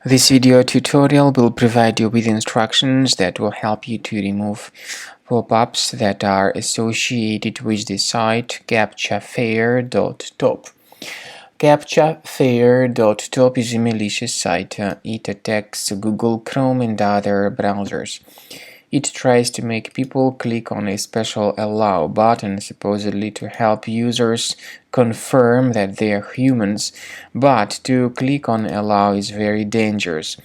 This video tutorial will provide you with instructions that will help you to remove pop-ups that are associated with the site Captchafair.top. Captchafair.top is a malicious site. It attacks Google Chrome and other browsers. It tries to make people click on a special allow button, supposedly to help users confirm that they are humans, but to click on allow is very dangerous.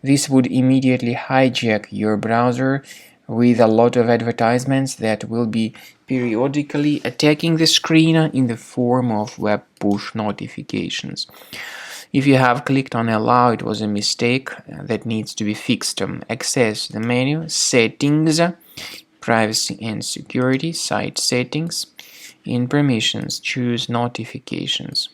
This would immediately hijack your browser with a lot of advertisements that will be periodically attacking the screen in the form of web push notifications. If you have clicked on allow, it was a mistake that needs to be fixed. Access the menu, settings, privacy and security, site settings. In permissions, choose notifications.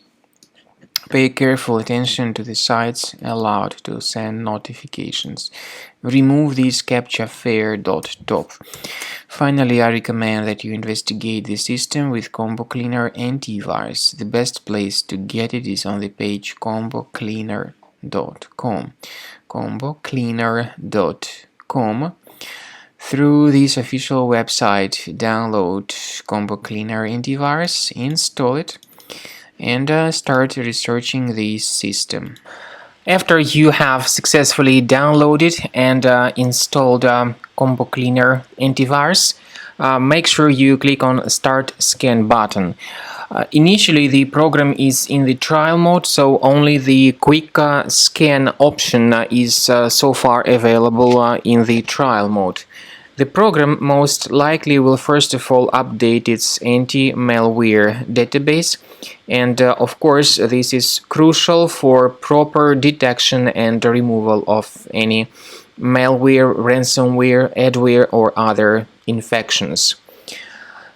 Pay careful attention to the sites allowed to send notifications. Remove this Captchafair.top. Finally, I recommend that you investigate the system with Combo Cleaner Antivirus. The best place to get it is on the page combocleaner.com. combocleaner.com. Through this official website, download Combo Cleaner Antivirus, install it, and start researching the system. After you have successfully downloaded and installed Combo Cleaner Antivirus, make sure you click on Start Scan button. Initially, the program is in the trial mode, so only the quick scan option is so far available in the trial mode. The program most likely will first of all update its anti-malware database, and of course this is crucial for proper detection and removal of any malware, ransomware, adware or other infections.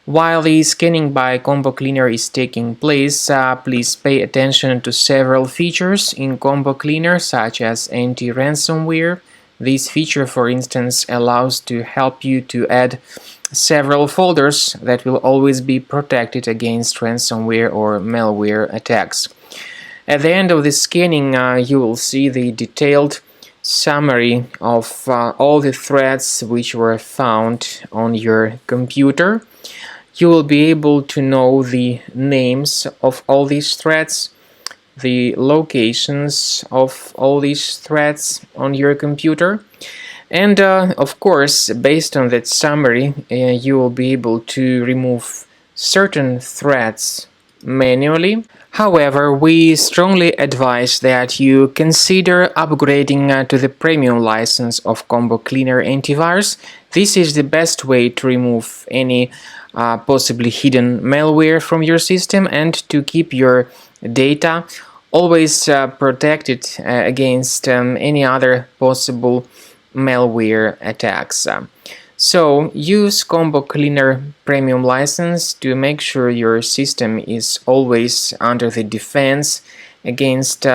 While the scanning by Combo Cleaner is taking place, please pay attention to several features in Combo Cleaner, such as anti-ransomware. This feature, for instance, allows to help you to add several folders that will always be protected against ransomware or malware attacks. At the end of the scanning, you will see the detailed summary of all the threads which were found on your computer. You will be able to know the names of all these threads, the locations of all these threads on your computer, and of course, based on that summary, you will be able to remove certain threads manually. However, we strongly advise that you consider upgrading to the premium license of Combo Cleaner Antivirus. This is the best way to remove any possibly hidden malware from your system and to keep your data always protected against any other possible malware attacks. So use Combo Cleaner Premium license to make sure your system is always under the defense against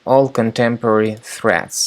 all contemporary threats.